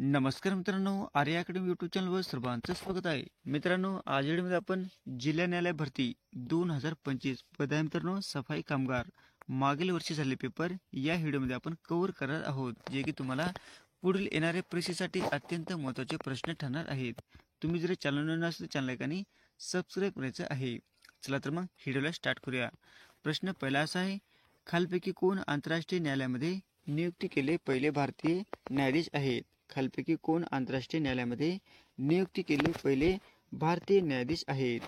नमस्कार मित्रांनो, Arya academy YouTube चॅनलवर सर्वांचं स्वागत आहे. मित्रांनो, आज व्हिडिओमध्ये आपण जिल्हा न्यायालय भरती 2025 पद आहे मित्रांनो, सफाई कामगार मागील वर्षी झालेले पेपर या व्हिडिओमध्ये आपण कव्हर करणार आहोत, जे की तुम्हाला पुढील येणाऱ्या परीक्षेसाठी अत्यंत महत्त्वाचे प्रश्न ठरणार आहेत. तुम्ही जर चॅनल नवीन असेल तर चॅनल एकाने सबस्क्राईब करायचं आहे. चला तर मग व्हिडिओला स्टार्ट करूया. प्रश्न पहिला असा आहे, खालपैकी कोण आंतरराष्ट्रीय न्यायालयामध्ये नियुक्ती केले पहिले भारतीय न्यायाधीश आहेत? खालपैकी कोण आंतरराष्ट्रीय न्यायालयामध्ये नियुक्ती केले पहिले भारतीय न्यायाधीश आहेत?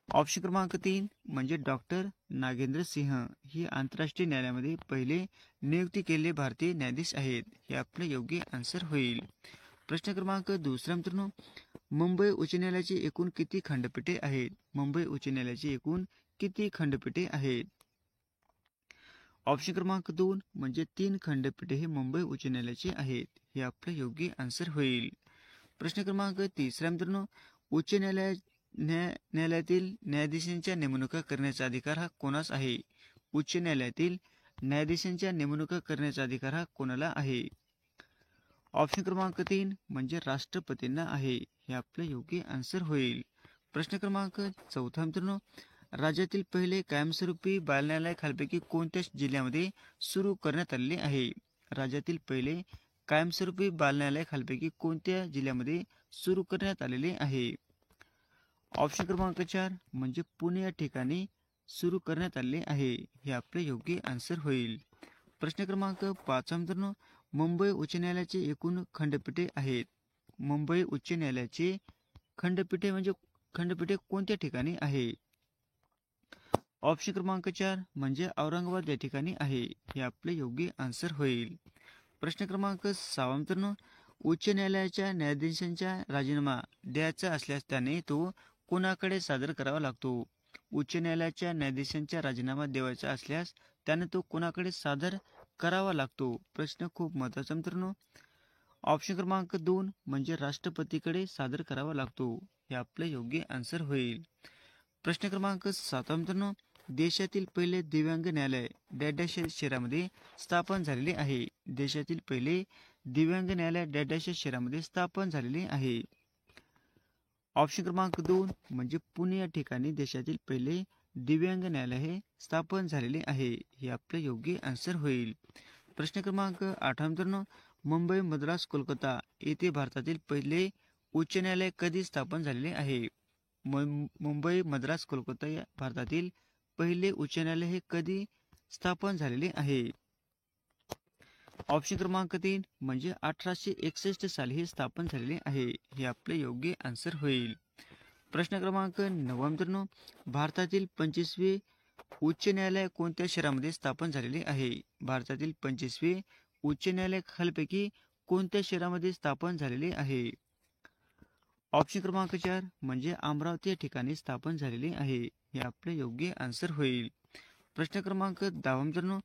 ऑप्शन क्रमांक 3 म्हणजे डॉक्टर नागेंद्र सिंह ही आंतरराष्ट्रीय न्यायालयामध्ये पहिले नियुक्ती केलेले भारतीय न्यायाधीश आहेत. हे आपलं योग्य आन्सर होईल. प्रश्न क्रमांक दुसरा मित्रांनो, मुंबई उच्च न्यायालयाची एकूण किती खंडपीठे आहेत? मुंबई उच्च न्यायालयाची एकूण किती खंडपीठे आहेत? ऑप्शन क्रमांक 2 म्हणजे 3 खंडपीठे हे मुंबई उच्च न्यायालयाचे आहेत. हे आपलं योग्य आन्सर होईल. प्रश्न क्रमांक तिसरा मित्रांनो, उच्च न्यायालयातील न्यायाधीशांच्या नेमणुका करण्याचा अधिकार हा कोणास आहे? उच्च न्यायालयातील न्यायाधीशांच्या नेमणुका करण्याचा अधिकार हा कोणाला आहे? ऑप्शन क्रमांक 3 म्हणजे राष्ट्रपतींना आहे. हे आपलं योग्य आन्सर होईल. प्रश्न क्रमांक चौथा मित्रांनो, राज्यातील पहिले कायमस्वरूपी बालन्यायालय खालपैकी कोणत्या जिल्ह्यामध्ये सुरू करण्यात आलेले आहे? राज्यातील पहिले कायमस्वरूपी बालन्यायालय खालपैकी कोणत्या जिल्ह्यामध्ये सुरू करण्यात आलेले आहे? ऑप्शन क्रमांक 4 म्हणजे पुणे या ठिकाणी सुरू करण्यात आलेले आहे. हे आपले योग्य आन्सर होईल. प्रश्न क्रमांक 5 मित्रांनो, मुंबई उच्च न्यायालयाचे एकूण खंडपीठे आहेत. मुंबई उच्च न्यायालयाचे खंडपीठे कोणत्या ठिकाणी आहे? ऑप्शन क्रमांक 4 म्हणजे औरंगाबाद या ठिकाणी आहे. हे आपले योग्य आन्सर होईल. प्रश्न क्रमांक 6 मित्रांनो, उच्च न्यायालयाच्या न्यायाधीशांचा राजीनामा द्यायचा असल्यास त्याने तो कोणाकडे सादर करावा लागतो? उच्च न्यायालयाच्या न्यायाधीशांचा राजीनामा द्यायचा असल्यास त्याने तो कोणाकडे सादर करावा लागतो? प्रश्न खूप महत्त्वाचा मित्रांनो. ऑप्शन क्रमांक 2 म्हणजे राष्ट्रपतीकडे सादर करावा लागतो. हे आपले योग्य आन्सर होईल. प्रश्न क्रमांक 7 मित्रांनो, देशातील पहिले दिव्यांग न्यायालय डॅश शहरामध्ये स्थापन झालेले आहे. देशातील पहिले दिव्यांग न्यायालय डॅश शहरामध्ये स्थापन झालेले आहे. ऑप्शन क्रमांक 2 म्हणजे पुणे या ठिकाणी देशातील पहिले दिव्यांग न्यायालय हे स्थापन झालेले आहे. हे आपले योग्य आन्सर होईल. प्रश्न क्रमांक 8 मित्रांनो, मुंबई मद्रास कोलकाता येथे भारतातील पहिले उच्च न्यायालय कधी स्थापन झालेले आहे? मुंबई मद्रास कोलकाता या भारतातील पहिले उच्च न्यायालय हे कधी स्थापन झालेले आहे? ऑप्शन क्रमांक 3 म्हणजे 1861 साली हे स्थापन झालेले आहे. हे आपले योग्य आन्सर होईल. प्रश्न क्रमांक 9 मित्रांनो, भारतातील 25वे उच्च न्यायालय कोणत्या शहरामध्ये स्थापन झालेले आहे? भारतातील 25वे उच्च न्यायालय खालपैकी कोणत्या शहरामध्ये स्थापन झालेले आहे? ऑप्शन क्रमांक 4 म्हणजे अमरावती या ठिकाणी स्थापन झालेले आहे. हे आपले योग्य आन्सर होईल. प्रश्न क्रमांक 10 मित्रांनो,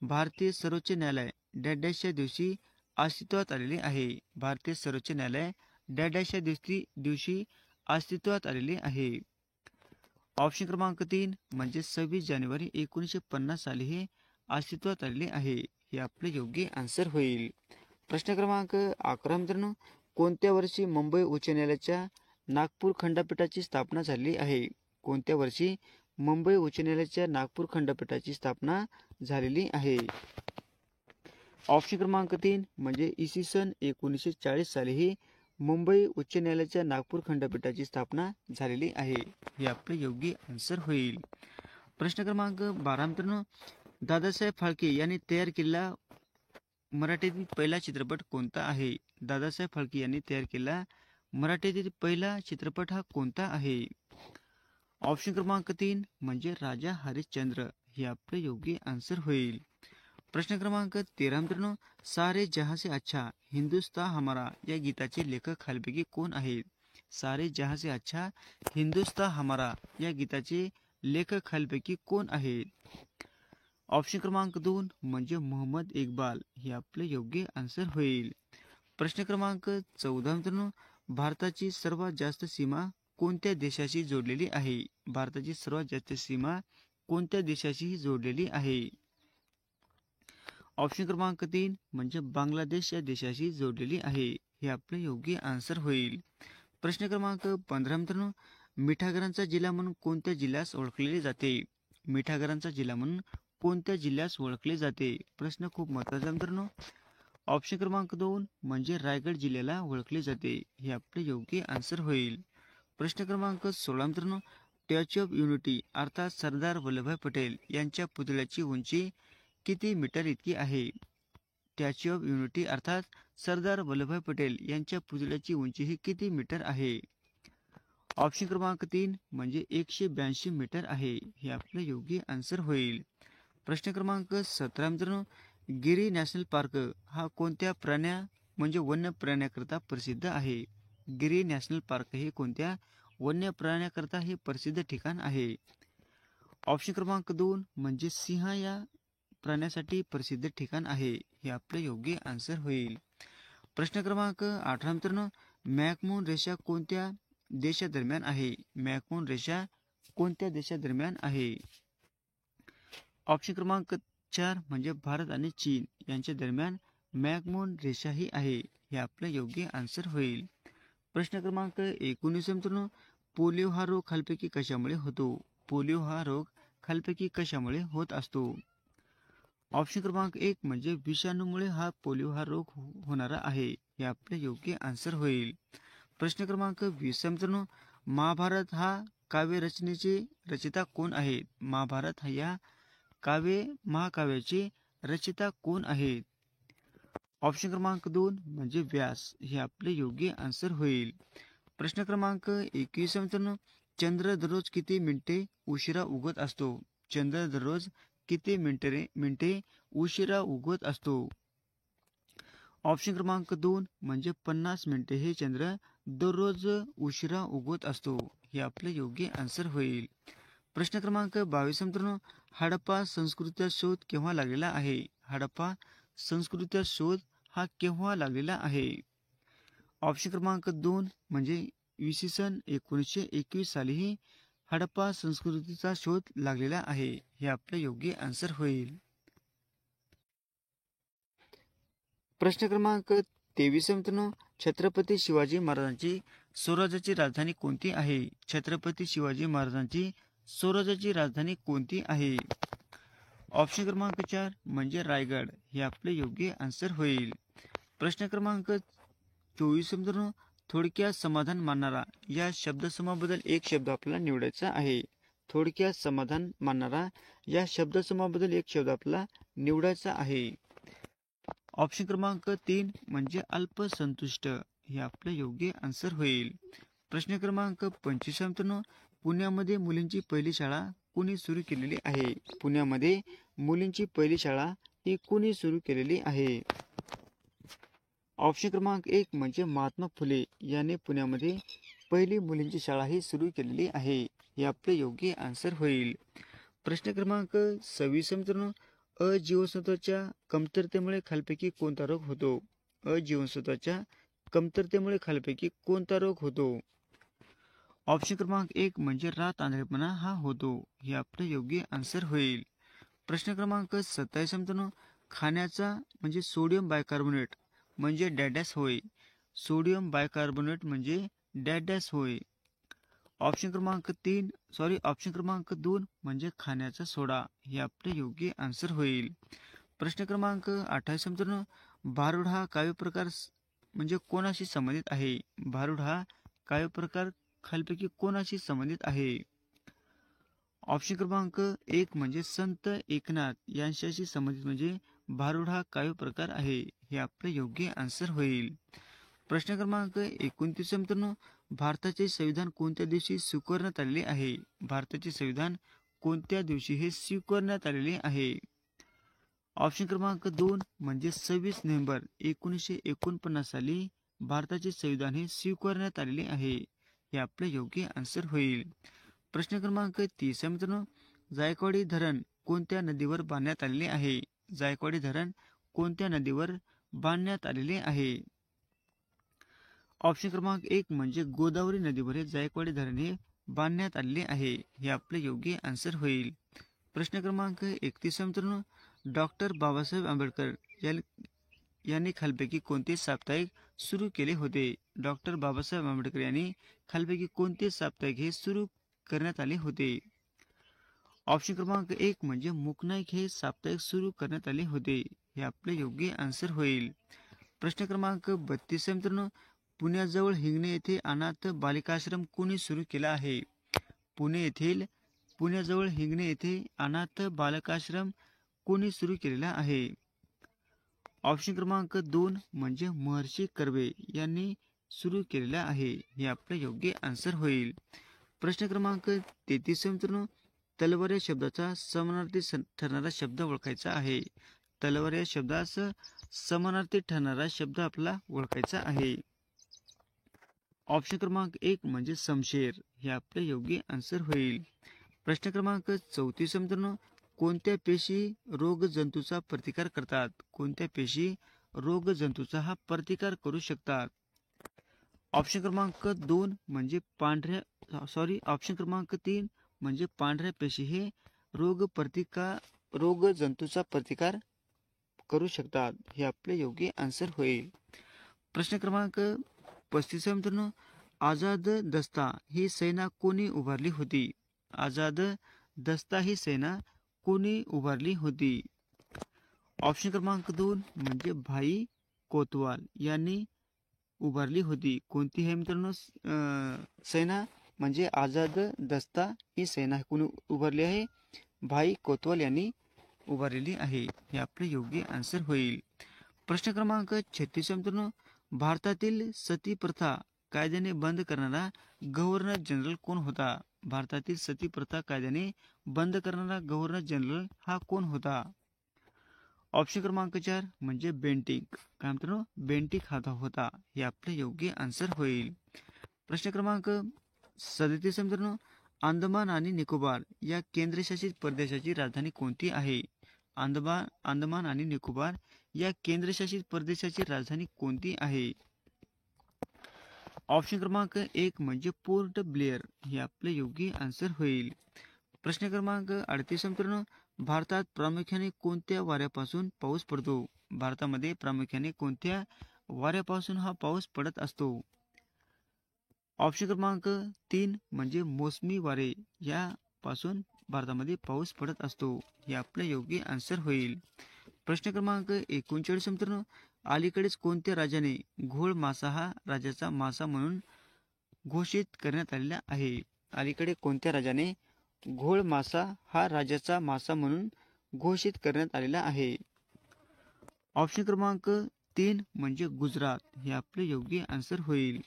भारतीय सर्वोच्च न्यायालय डॅशच्या दिवशी अस्तित्वात आलेले आहे. भारतीय सर्वोच्च न्यायालय डॅशच्या दिवशी अस्तित्वात आलेले आहे. ऑप्शन क्रमांक 3 म्हणजे 26 जानेवारी 1950 साली हे अस्तित्वात आलेले आहे. हे आपले योग्य आन्सर होईल. प्रश्न क्रमांक 11 मित्रांनो, कोणत्या वर्षी मुंबई उच्च न्यायालयाच्या नागपूर खंडपीठाची स्थापना झाली आहे? कोणत्या वर्षी मुंबई उच्च न्यायालयाच्या नागपूर खंडपीठाची स्थापना झालेली आहे? ऑप्शन क्रमांक 3 म्हणजे इसवी सन 1940 साली ही मुंबई उच्च न्यायालयाच्या नागपूर खंडपीठाची स्थापना झालेली आहे. हे आपले योग्य आन्सर होईल. प्रश्न क्रमांक 12 मित्रांनो, दादासाहेब फाळके यांनी तयार केलेला मराठीतील पहिला चित्रपट कोणता आहे? दादासाहेब फाळके यांनी तयार केलेला मराठीतील पहिला चित्रपट हा कोणता आहे? ऑप्शन क्रमांक 3 म्हणजे राजा हरिश्चंद्र. हे आपले योग्य आन्सर होईल. प्रश्न क्रमांक 13 मित्रांनो, सारे जहां से अच्छा हिंदुस्तान हमारा या गीताचे लेखक खालपैकी कोण आहेत? सारे जहां से अच्छा हिंदुस्तान हमारा या गीताचे लेखक खालपैकी कोण आहेत? ऑप्शन क्रमांक 2 म्हणजे मोहम्मद इक्बाल. हे आपले योग्य आन्सर होईल. प्रश्न क्रमांक 14 मित्रांनो, भारताची सर्वात जास्त सीमा कोणत्या देशाशी जोडलेली आहे? भारताची सर्वात जास्त सीमा कोणत्या देशाशी जोडलेली आहे? ऑप्शन क्रमांक 3 म्हणजे बांगलादेश या देशाशी जोडलेली आहे. हे आपलं योग्य आन्सर होईल. प्रश्न क्रमांक 15 मित्रांनो, मिठागरांचा जिल्हा म्हणून कोणत्या जिल्ह्यास ओळखले जाते? मिठागरांचा जिल्हा म्हणून कोणत्या जिल्ह्यास ओळखले जाते? प्रश्न खूप महत्त्वाचा मित्रांनो. ऑप्शन क्रमांक 2 म्हणजे रायगड जिल्ह्याला ओळखले जाते. हे आपले योग्य आन्सर होईल. प्रश्न क्रमांक 16 मित्रांनो, स्टॅच्यू ऑफ युनिटी अर्थात सरदार वल्लभभाई पटेल यांच्या पुतळ्याची उंची किती मीटर इतकी आहे? स्टॅच्यू ऑफ युनिटी अर्थात सरदार वल्लभभाई पटेल यांच्या पुतळ्याची उंची ही किती मीटर आहे? ऑप्शन क्रमांक 3 म्हणजे 182 मीटर आहे. हे आपलं योग्य आन्सर होईल. प्रश्न क्रमांक 17 मित्रांनो, गिरी नॅशनल पार्क हा कोणत्या प्राण्या म्हणजे वन्य प्राण्याकरता प्रसिद्ध आहे? गिरी नॅशनल पार्क हे कोणत्या वन्य प्राण्याकरता हे प्रसिद्ध ठिकाण आहे? ऑप्शन क्रमांक 2 म्हणजे सिंह या प्राण्यासाठी प्रसिद्ध ठिकाण आहे. हे आपलं योग्य आन्सर होईल. प्रश्न क्रमांक 18 मित्रांनो, मॅकमोहन रेषा कोणत्या देशादरम्यान आहे? मॅकमोहन रेषा कोणत्या देशादरम्यान आहे? ऑप्शन क्रमांक 4 म्हणजे भारत आणि चीन यांच्या दरम्यान मॅकमोहन रेषा ही आहे. हे आपलं योग्य आन्सर होईल. प्रश्न क्रमांक 19 मित्रांनो, पोलिओ हा रोग खालीलपैकी कशामुळे होतो? पोलिओ हा रोग खालीलपैकी कशामुळे होत असतो? ऑप्शन क्रमांक 1 म्हणजे विषाणूमुळे हा पोलिओ हा रोग होणारा आहे. हे आपले योग्य आन्सर होईल. प्रश्न क्रमांक 20 मित्रांनो, महाभारत हा काव्य रचनेचे रचिता कोण आहेत? महाभारत या महाकाव्याचे रचिता कोण आहेत? ऑप्शन क्रमांक 2 म्हणजे व्यास. हे आपले योग्य आन्सर होईल. प्रश्न क्रमांक 21 मित्रांनो, चंद्र दररोज किती मिनिटे उशिरा उगत असतो? चंद्र दररोज किती मिनिटे उशिरा उगवत असतो? ऑप्शन क्रमांक 2 म्हणजे 50 मिनिटे हे चंद्र दररोज उशिरा उगवत असतो. हे आपले योग्य आन्सर होईल. प्रश्न क्रमांक 22 मित्रांनो, हडप्पा संस्कृतीचा शोध केव्हा लागलेला आहे? हडप्पा संस्कृतीचा शोध हा केव्हा लागलेला आहे? ऑप्शन क्रमांक 2 म्हणजे इसवी सन 1921 साली हडप्पा संस्कृतीचा शोध लागलेला आहे. हे आपले योग्य आन्सर होईल. प्रश्न क्रमांक 23 मित्रांनो, छत्रपती शिवाजी महाराजांची स्वराज्याची राजधानी कोणती आहे? छत्रपती शिवाजी महाराजांची स्वराज्याची राजधानी कोणती आहे? ऑप्शन क्रमांक 4 म्हणजे रायगड. हे आपले योग्य आन्सर होईल. प्रश्न क्रमांक 24 मित्रांनो, थोडक्यात समाधान मानणारा या शब्दसमूहाबद्दल एक शब्द आपल्याला निवडायचा आहे. थोडक्यात समाधान मानणारा या शब्दसमूहाबद्दल एक शब्द आपल्याला निवडायचा आहे. ऑप्शन क्रमांक 3 म्हणजे अल्पसंतुष्ट. हे आपलं योग्य आन्सर होईल. प्रश्न क्रमांक 25 मित्रांनो, पुण्यामध्ये मुलींची पहिली शाळा कुणी सुरू केलेली आहे? पुण्यामध्ये मुलींची पहिली शाळा ही कुणी सुरू केलेली आहे? ऑप्शन क्रमांक 1 म्हणजे महात्मा फुले यांनी पुण्यामध्ये पहिली मुलींची शाळा ही सुरू केलेली आहे. हे आपले योग्य आन्सर होईल. प्रश्न क्रमांक 26 मित्रांनो, अजीवनसत्वाच्या कमतरतेमुळे खालीलपैकी कोणता रोग होतो? अजीवनसत्वाच्या कमतरतेमुळे खालीलपैकी कोणता रोग होतो? ऑप्शन क्रमांक 1 म्हणजे रात आंधळेपणा हा होतो. हे आपले योग्य आन्सर होईल. प्रश्न क्रमांक 27 मित्रांनो, खाण्याचा म्हणजे सोडियम बायकार्बोनेट म्हणजे डॅडॅस होय. सोडियम बायकार्बोनेट म्हणजे डॅडॅस होय. ऑप्शन क्रमांक 2 म्हणजे खाण्याचा सोडा. हे आपले योग्य आन्सर होईल. प्रश्न क्रमांक 28 मित्रांनो, भारुड हा काव्यप्रकार म्हणजे कोणाशी संबंधित आहे? भारुड हा काव्यप्रकार खालीलपैकी कोणाशी संबंधित आहे? ऑप्शन क्रमांक 1 म्हणजे संत एकनाथ यांच्याशी संबंधित म्हणजे भारुड हा काव्यप्रकार आहे. हे आपले योग्य आन्सर होईल. प्रश्न क्रमांक 29 मित्रांनो, भारताचे संविधान कोणत्या दिवशी स्वीकारण्यात आलेले आहे? भारताचे संविधान कोणत्या दिवशी हे स्वीकारण्यात आलेले आहे? ऑप्शन क्रमांक 2 म्हणजे 26 नोव्हेंबर 1949 साली भारताचे संविधान हे स्वीकारण्यात आलेले आहे. हे आपले योग्य आन्सर होईल. प्रश्न क्रमांक 30 मित्रांनो, जायकवाडी धरण कोणत्या नदीवर बांधण्यात आलेले आहे? जायकवाडी धरण कोणत्या नदीवर बांधण्यात आलेले आहे? ऑप्शन क्रमांक 1 म्हणजे गोदावरी नदीवर हे जायकवाडी धरण हे बांधण्यात आलेले आहे. हे आपले योग्य आन्सर होईल. प्रश्न क्रमांक 31 मित्रांनो, डॉक्टर बाबासाहेब आंबेडकर यांनी खालीलपैकी कोणते साप्ताहिक सुरू केले होते? डॉक्टर बाबासाहेब आंबेडकर यांनी खालीलपैकी कोणते साप्ताहिक हे सुरू करण्यात आले होते? ऑप्शन क्रमांक 1 म्हणजे मूकनाईक हे साप्ताहिक सुरू करण्यात आले होते. हे आपले योग्य आन्सर होईल. प्रश्न क्रमांक 32 मित्रांनो, पुण्याजवळ हिंगणे येथे अनाथ बालिकाश्रम कोणी सुरू केला आहे? पुण्याजवळ हिंगणे येथे अनाथ बालकाश्रम कोणी सुरू केलेला आहे? ऑप्शन क्रमांक 2 म्हणजे महर्षी कर्वे यांनी सुरू केलेला आहे. हे आपले योग्य आन्सर होईल. प्रश्न क्रमांक 33 मित्रांनो, तलवार या शब्दाचा समानार्थी ठरणारा शब्द ओळखायचा आहे. तलवार या शब्दास समानार्थी ठरणारा शब्द आपला ओळखायचा आहे. ऑप्शन क्रमांक 1 म्हणजे शमशेर. हे आपले योग्य आन्सर होईल. प्रश्न क्रमांक 34 मित्रांनो, कोणत्या पेशी रोगजंतूचा प्रतिकार करतात? कोणत्या पेशी रोगजंतूचा हा प्रतिकार करू शकतात? ऑप्शन क्रमांक 2 म्हणजे ऑप्शन क्रमांक 3 म्हणजे पांढऱ्या पेशी हे रोगजंतूचा प्रतिकार करू शकतात. हे आपले योग्य आन्सर होईल. प्रश्न क्रमांक 35 मित्रांनो, आझाद दस्ता ही सेना कोणी उभारली होती? आझाद दस्ता ही सेना कोणी उभारली होती? ऑप्शन क्रमांक 2 म्हणजे भाई कोतवाल यांनी उभारली होती. कोणती हे मित्रांनो सेना? म्हणजे आझाद दस्ता ही सेना कोणी उभारली आहे? भाई कोतवाल यांनी उभारलेली आहे. हे आपले योग्य आन्सर होईल. प्रश्न क्रमांक 36 मित्रांनो, भारतातील सती प्रथा कायद्याने बंद करणारा गव्हर्नर जनरल कोण होता? भारतातील सती प्रथा कायद्याने बंद करणारा गव्हर्नर जनरल हा कोण होता? ऑप्शन क्रमांक 4 म्हणजे बेंटिक. काय मित्रांनो? बेंटिक हा होता. हे आपले योग्य आन्सर होईल. प्रश्न क्रमांक 37 मित्रांनो, अंदमान आणि निकोबार या केंद्रशासित प्रदेशाची राजधानी कोणती आहे? अंदमान आणि निकोबार या केंद्रशासित प्रदेशाची राजधानी कोणती आहे? ऑप्शन क्रमांक 1 म्हणजे पोर्ट ब्लेअर. हे आपले योग्य आन्सर होईल. प्रश्न क्रमांक 38 मित्रांनो, भारतात प्रामुख्याने कोणत्या वाऱ्यापासून पाऊस पडतो? भारतामध्ये प्रामुख्याने कोणत्या वाऱ्यापासून हा पाऊस पडत असतो? ऑप्शन क्रमांक 3 म्हणजे मोसमी वारे यापासून भारतामध्ये पाऊस पडत असतो. हे आपले योग्य आन्सर होईल. प्रश्न क्रमांक 39 मित्रांनो, अलीकडेच कोणत्या राजाने घोळ मासा हा राजाचा मासा म्हणून घोषित करण्यात आलेला आहे? अलीकडे कोणत्या राजाने घोळ मासा हा राजाचा मासा म्हणून घोषित करण्यात आलेला आहे? ऑप्शन क्रमांक 3 म्हणजे गुजरात. हे आपले योग्य आन्सर होईल.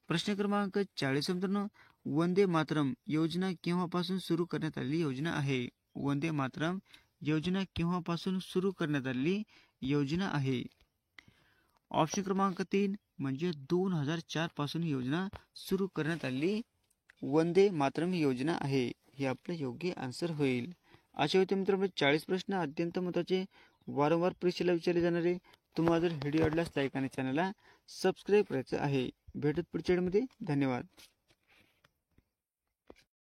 प्रश्न क्रमांक 40 मित्रांनो, वंदे मातरम योजना केव्हापासून सुरू करण्यात आलेली योजना आहे? वंदे मातरम योजना केव्हापासून सुरू करण्यात आलेली योजना आहे? ऑप्शन क्रमांक 3 म्हणजे 2004 पासून योजना सुरू करण्यात आलेली वंदे मातरम योजना आहे. हे आपले योग्य आन्सर होईल. अशा होते मित्रांनो 40 प्रश्न अत्यंत महत्त्वाचे वारंवार परीक्षेला विचारले जाणारे. तुम्हाला जर व्हिडिओ आवडल्यास लाईक आणि चॅनलला सबस्क्राईब करायचं आहे. भेटत पुढच्या व्हिडिओमध्ये. धन्यवाद.